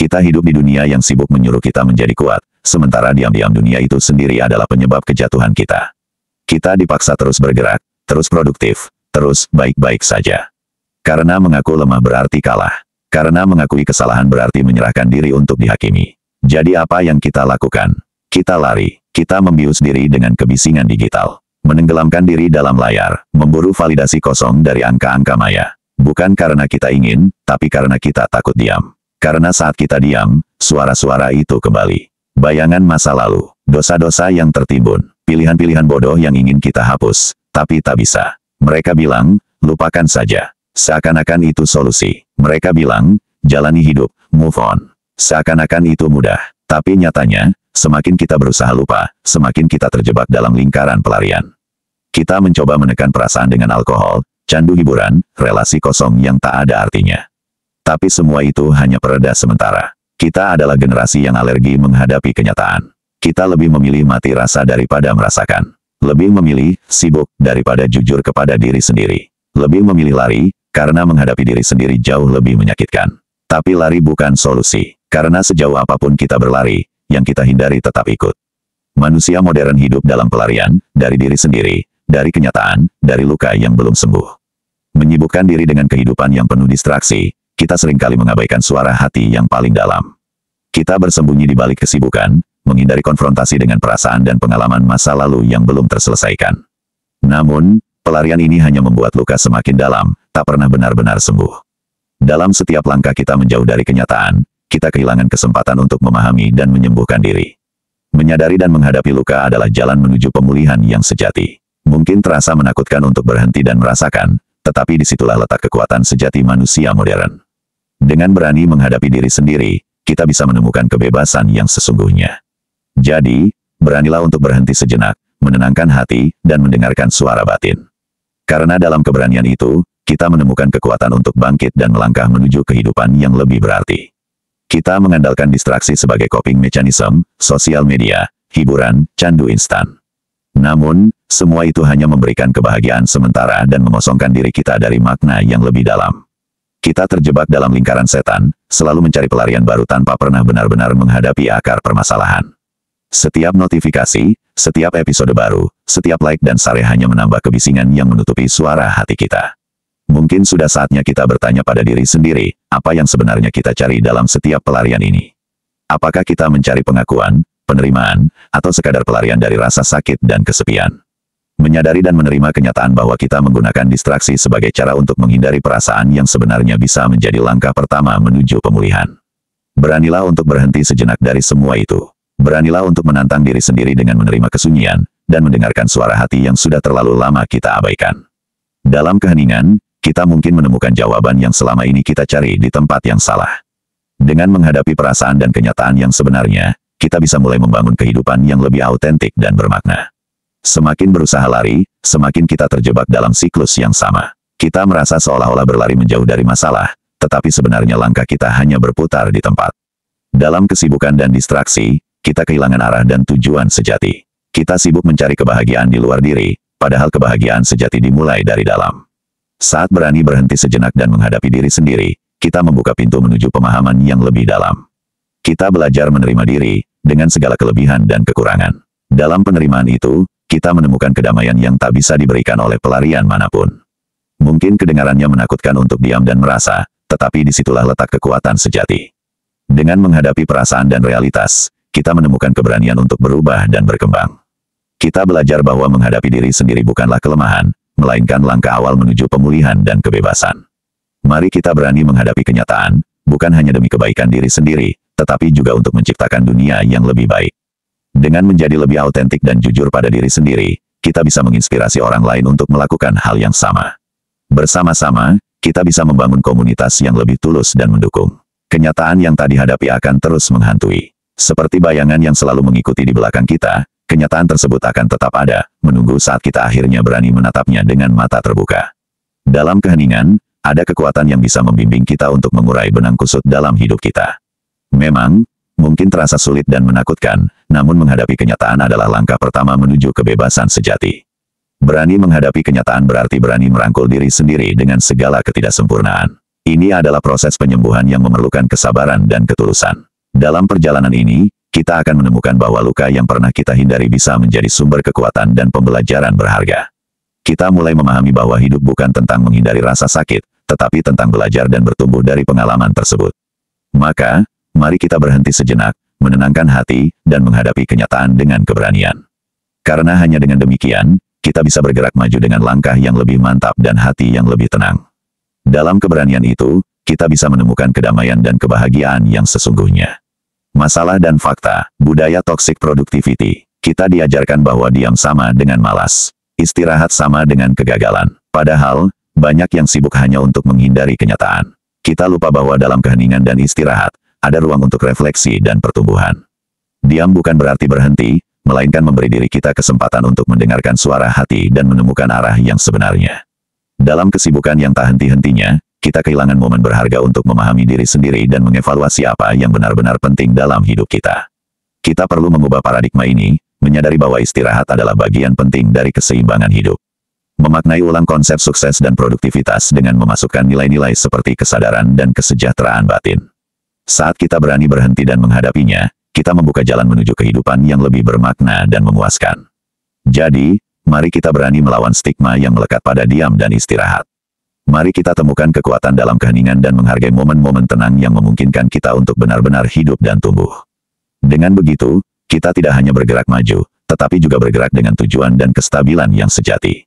Kita hidup di dunia yang sibuk menyuruh kita menjadi kuat, sementara diam-diam dunia itu sendiri adalah penyebab kejatuhan kita. Kita dipaksa terus bergerak, terus produktif, terus baik-baik saja. Karena mengaku lemah berarti kalah. Karena mengakui kesalahan berarti menyerahkan diri untuk dihakimi. Jadi apa yang kita lakukan? Kita lari, kita membius diri dengan kebisingan digital. Menenggelamkan diri dalam layar, memburu validasi kosong dari angka-angka maya. Bukan karena kita ingin, tapi karena kita takut diam. Karena saat kita diam, suara-suara itu kembali. Bayangan masa lalu, dosa-dosa yang tertimbun, pilihan-pilihan bodoh yang ingin kita hapus, tapi tak bisa. Mereka bilang, lupakan saja. Seakan-akan itu solusi. Mereka bilang, jalani hidup, move on. Seakan-akan itu mudah. Tapi nyatanya, semakin kita berusaha lupa, semakin kita terjebak dalam lingkaran pelarian. Kita mencoba menekan perasaan dengan alkohol, candu hiburan, relasi kosong yang tak ada artinya. Tapi semua itu hanya pereda sementara. Kita adalah generasi yang alergi menghadapi kenyataan. Kita lebih memilih mati rasa daripada merasakan. Lebih memilih sibuk daripada jujur kepada diri sendiri. Lebih memilih lari, karena menghadapi diri sendiri jauh lebih menyakitkan. Tapi lari bukan solusi. Karena sejauh apapun kita berlari, yang kita hindari tetap ikut. Manusia modern hidup dalam pelarian, dari diri sendiri, dari kenyataan, dari luka yang belum sembuh. Menyibukkan diri dengan kehidupan yang penuh distraksi, kita seringkali mengabaikan suara hati yang paling dalam. Kita bersembunyi di balik kesibukan, menghindari konfrontasi dengan perasaan dan pengalaman masa lalu yang belum terselesaikan. Namun, pelarian ini hanya membuat luka semakin dalam, tak pernah benar-benar sembuh. Dalam setiap langkah kita menjauh dari kenyataan, kita kehilangan kesempatan untuk memahami dan menyembuhkan diri. Menyadari dan menghadapi luka adalah jalan menuju pemulihan yang sejati. Mungkin terasa menakutkan untuk berhenti dan merasakan, tetapi disitulah letak kekuatan sejati manusia modern. Dengan berani menghadapi diri sendiri, kita bisa menemukan kebebasan yang sesungguhnya. Jadi, beranilah untuk berhenti sejenak, menenangkan hati, dan mendengarkan suara batin. Karena dalam keberanian itu, kita menemukan kekuatan untuk bangkit dan melangkah menuju kehidupan yang lebih berarti. Kita mengandalkan distraksi sebagai coping mechanism, sosial media, hiburan, candu instan. Namun, semua itu hanya memberikan kebahagiaan sementara dan mengosongkan diri kita dari makna yang lebih dalam. Kita terjebak dalam lingkaran setan, selalu mencari pelarian baru tanpa pernah benar-benar menghadapi akar permasalahan. Setiap notifikasi, setiap episode baru, setiap like dan share hanya menambah kebisingan yang menutupi suara hati kita. Mungkin sudah saatnya kita bertanya pada diri sendiri, apa yang sebenarnya kita cari dalam setiap pelarian ini? Apakah kita mencari pengakuan, penerimaan, atau sekadar pelarian dari rasa sakit dan kesepian? Menyadari dan menerima kenyataan bahwa kita menggunakan distraksi sebagai cara untuk menghindari perasaan yang sebenarnya bisa menjadi langkah pertama menuju pemulihan. Beranilah untuk berhenti sejenak dari semua itu. Beranilah untuk menantang diri sendiri dengan menerima kesunyian, dan mendengarkan suara hati yang sudah terlalu lama kita abaikan. Dalam keheningan, kita mungkin menemukan jawaban yang selama ini kita cari di tempat yang salah. Dengan menghadapi perasaan dan kenyataan yang sebenarnya, kita bisa mulai membangun kehidupan yang lebih autentik dan bermakna. Semakin berusaha lari, semakin kita terjebak dalam siklus yang sama. Kita merasa seolah-olah berlari menjauh dari masalah, tetapi sebenarnya langkah kita hanya berputar di tempat. Dalam kesibukan dan distraksi, kita kehilangan arah dan tujuan sejati. Kita sibuk mencari kebahagiaan di luar diri, padahal kebahagiaan sejati dimulai dari dalam. Saat berani berhenti sejenak dan menghadapi diri sendiri, kita membuka pintu menuju pemahaman yang lebih dalam. Kita belajar menerima diri, dengan segala kelebihan dan kekurangan. Dalam penerimaan itu, kita menemukan kedamaian yang tak bisa diberikan oleh pelarian manapun. Mungkin kedengarannya menakutkan untuk diam dan merasa, tetapi disitulah letak kekuatan sejati. Dengan menghadapi perasaan dan realitas, kita menemukan keberanian untuk berubah dan berkembang. Kita belajar bahwa menghadapi diri sendiri bukanlah kelemahan, melainkan langkah awal menuju pemulihan dan kebebasan. Mari kita berani menghadapi kenyataan, bukan hanya demi kebaikan diri sendiri, tetapi juga untuk menciptakan dunia yang lebih baik. Dengan menjadi lebih autentik dan jujur pada diri sendiri, kita bisa menginspirasi orang lain untuk melakukan hal yang sama. Bersama-sama, kita bisa membangun komunitas yang lebih tulus dan mendukung. Kenyataan yang tak dihadapi akan terus menghantui. Seperti bayangan yang selalu mengikuti di belakang kita, kenyataan tersebut akan tetap ada, menunggu saat kita akhirnya berani menatapnya dengan mata terbuka. Dalam keheningan, ada kekuatan yang bisa membimbing kita untuk mengurai benang kusut dalam hidup kita. Memang, mungkin terasa sulit dan menakutkan, namun menghadapi kenyataan adalah langkah pertama menuju kebebasan sejati. Berani menghadapi kenyataan berarti berani merangkul diri sendiri dengan segala ketidaksempurnaan. Ini adalah proses penyembuhan yang memerlukan kesabaran dan ketulusan. Dalam perjalanan ini, kita akan menemukan bahwa luka yang pernah kita hindari bisa menjadi sumber kekuatan dan pembelajaran berharga. Kita mulai memahami bahwa hidup bukan tentang menghindari rasa sakit, tetapi tentang belajar dan bertumbuh dari pengalaman tersebut. Maka, mari kita berhenti sejenak, menenangkan hati, dan menghadapi kenyataan dengan keberanian. Karena hanya dengan demikian, kita bisa bergerak maju dengan langkah yang lebih mantap dan hati yang lebih tenang. Dalam keberanian itu, kita bisa menemukan kedamaian dan kebahagiaan yang sesungguhnya. Masalah dan fakta, budaya toxic productivity. Kita diajarkan bahwa diam sama dengan malas. Istirahat sama dengan kegagalan. Padahal, banyak yang sibuk hanya untuk menghindari kenyataan. Kita lupa bahwa dalam keheningan dan istirahat, ada ruang untuk refleksi dan pertumbuhan. Diam bukan berarti berhenti, melainkan memberi diri kita kesempatan untuk mendengarkan suara hati dan menemukan arah yang sebenarnya. Dalam kesibukan yang tak henti-hentinya, kita kehilangan momen berharga untuk memahami diri sendiri dan mengevaluasi apa yang benar-benar penting dalam hidup kita. Kita perlu mengubah paradigma ini, menyadari bahwa istirahat adalah bagian penting dari keseimbangan hidup. Memaknai ulang konsep sukses dan produktivitas dengan memasukkan nilai-nilai seperti kesadaran dan kesejahteraan batin. Saat kita berani berhenti dan menghadapinya, kita membuka jalan menuju kehidupan yang lebih bermakna dan memuaskan. Jadi, mari kita berani melawan stigma yang melekat pada diam dan istirahat. Mari kita temukan kekuatan dalam keheningan dan menghargai momen-momen tenang yang memungkinkan kita untuk benar-benar hidup dan tumbuh. Dengan begitu, kita tidak hanya bergerak maju, tetapi juga bergerak dengan tujuan dan kestabilan yang sejati.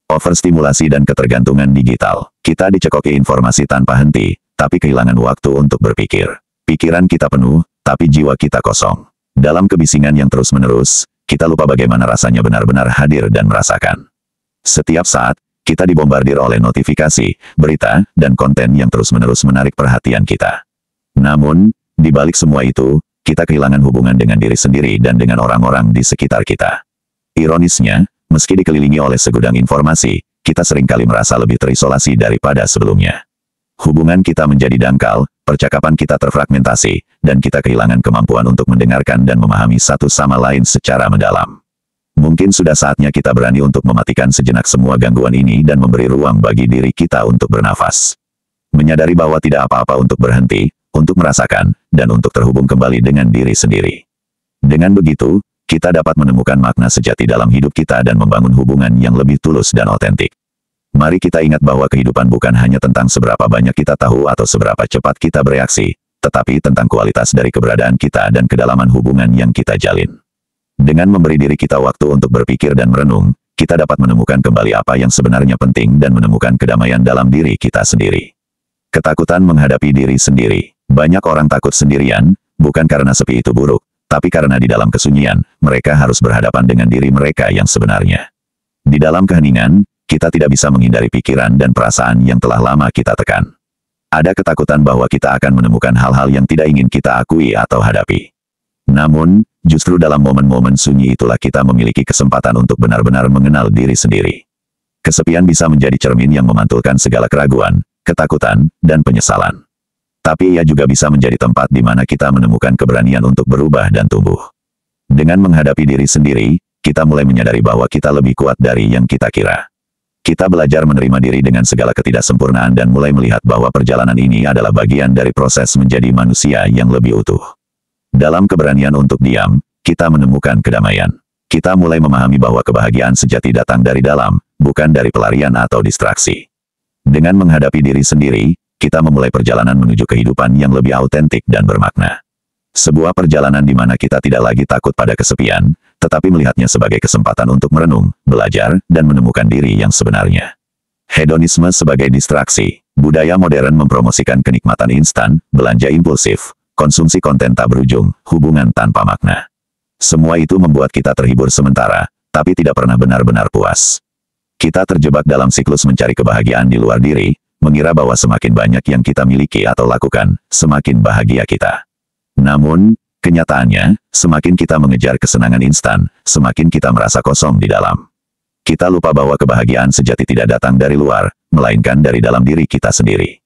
Overstimulasi dan ketergantungan digital. Kita dicekoki informasi tanpa henti, tapi kehilangan waktu untuk berpikir. Pikiran kita penuh, tapi jiwa kita kosong. Dalam kebisingan yang terus-menerus, kita lupa bagaimana rasanya benar-benar hadir dan merasakan. Setiap saat, kita dibombardir oleh notifikasi, berita, dan konten yang terus-menerus menarik perhatian kita. Namun, di balik semua itu, kita kehilangan hubungan dengan diri sendiri dan dengan orang-orang di sekitar kita. Ironisnya, meski dikelilingi oleh segudang informasi, kita seringkali merasa lebih terisolasi daripada sebelumnya. Hubungan kita menjadi dangkal, percakapan kita terfragmentasi, dan kita kehilangan kemampuan untuk mendengarkan dan memahami satu sama lain secara mendalam. Mungkin sudah saatnya kita berani untuk mematikan sejenak semua gangguan ini dan memberi ruang bagi diri kita untuk bernafas. Menyadari bahwa tidak apa-apa untuk berhenti, untuk merasakan, dan untuk terhubung kembali dengan diri sendiri. Dengan begitu, kita dapat menemukan makna sejati dalam hidup kita dan membangun hubungan yang lebih tulus dan otentik. Mari kita ingat bahwa kehidupan bukan hanya tentang seberapa banyak kita tahu atau seberapa cepat kita bereaksi, tetapi tentang kualitas dari keberadaan kita dan kedalaman hubungan yang kita jalin. Dengan memberi diri kita waktu untuk berpikir dan merenung, kita dapat menemukan kembali apa yang sebenarnya penting dan menemukan kedamaian dalam diri kita sendiri. Ketakutan menghadapi diri sendiri. Banyak orang takut sendirian, bukan karena sepi itu buruk, tapi karena di dalam kesunyian, mereka harus berhadapan dengan diri mereka yang sebenarnya. Di dalam keheningan, kita tidak bisa menghindari pikiran dan perasaan yang telah lama kita tekan. Ada ketakutan bahwa kita akan menemukan hal-hal yang tidak ingin kita akui atau hadapi. Namun, justru dalam momen-momen sunyi itulah kita memiliki kesempatan untuk benar-benar mengenal diri sendiri. Kesepian bisa menjadi cermin yang memantulkan segala keraguan, ketakutan, dan penyesalan. Tapi ia juga bisa menjadi tempat di mana kita menemukan keberanian untuk berubah dan tumbuh. Dengan menghadapi diri sendiri, kita mulai menyadari bahwa kita lebih kuat dari yang kita kira. Kita belajar menerima diri dengan segala ketidaksempurnaan dan mulai melihat bahwa perjalanan ini adalah bagian dari proses menjadi manusia yang lebih utuh. Dalam keberanian untuk diam, kita menemukan kedamaian. Kita mulai memahami bahwa kebahagiaan sejati datang dari dalam, bukan dari pelarian atau distraksi. Dengan menghadapi diri sendiri, kita memulai perjalanan menuju kehidupan yang lebih autentik dan bermakna. Sebuah perjalanan di mana kita tidak lagi takut pada kesepian, tetapi melihatnya sebagai kesempatan untuk merenung, belajar, dan menemukan diri yang sebenarnya. Hedonisme sebagai distraksi. Budaya modern mempromosikan kenikmatan instan, belanja impulsif, konsumsi konten tak berujung, hubungan tanpa makna. Semua itu membuat kita terhibur sementara, tapi tidak pernah benar-benar puas. Kita terjebak dalam siklus mencari kebahagiaan di luar diri, mengira bahwa semakin banyak yang kita miliki atau lakukan, semakin bahagia kita. Namun, kenyataannya, semakin kita mengejar kesenangan instan, semakin kita merasa kosong di dalam. Kita lupa bahwa kebahagiaan sejati tidak datang dari luar, melainkan dari dalam diri kita sendiri.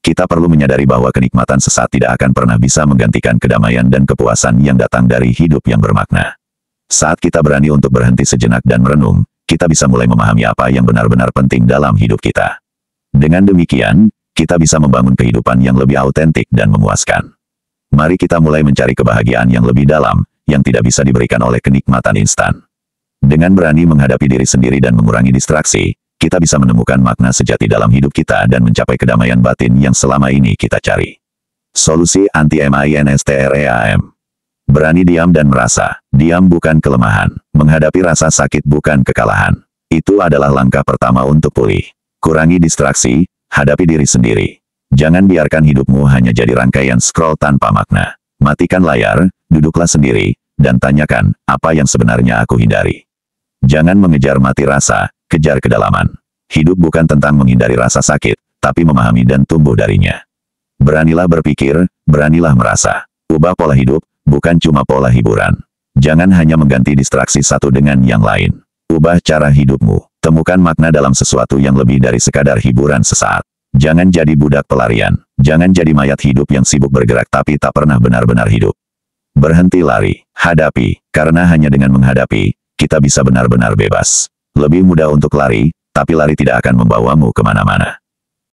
Kita perlu menyadari bahwa kenikmatan sesaat tidak akan pernah bisa menggantikan kedamaian dan kepuasan yang datang dari hidup yang bermakna. Saat kita berani untuk berhenti sejenak dan merenung, kita bisa mulai memahami apa yang benar-benar penting dalam hidup kita. Dengan demikian, kita bisa membangun kehidupan yang lebih autentik dan memuaskan. Mari kita mulai mencari kebahagiaan yang lebih dalam, yang tidak bisa diberikan oleh kenikmatan instan. Dengan berani menghadapi diri sendiri dan mengurangi distraksi, kita bisa menemukan makna sejati dalam hidup kita dan mencapai kedamaian batin yang selama ini kita cari. Solusi anti-MINSTREAM. Berani diam dan merasa. Diam bukan kelemahan. Menghadapi rasa sakit bukan kekalahan. Itu adalah langkah pertama untuk pulih. Kurangi distraksi, hadapi diri sendiri. Jangan biarkan hidupmu hanya jadi rangkaian scroll tanpa makna. Matikan layar, duduklah sendiri, dan tanyakan, apa yang sebenarnya aku hindari. Jangan mengejar mati rasa, kejar kedalaman. Hidup bukan tentang menghindari rasa sakit, tapi memahami dan tumbuh darinya. Beranilah berpikir, beranilah merasa. Ubah pola hidup, bukan cuma pola hiburan. Jangan hanya mengganti distraksi satu dengan yang lain. Ubah cara hidupmu. Temukan makna dalam sesuatu yang lebih dari sekadar hiburan sesaat. Jangan jadi budak pelarian. Jangan jadi mayat hidup yang sibuk bergerak tapi tak pernah benar-benar hidup. Berhenti lari. Hadapi. Karena hanya dengan menghadapi, kita bisa benar-benar bebas. Lebih mudah untuk lari, tapi lari tidak akan membawamu kemana-mana.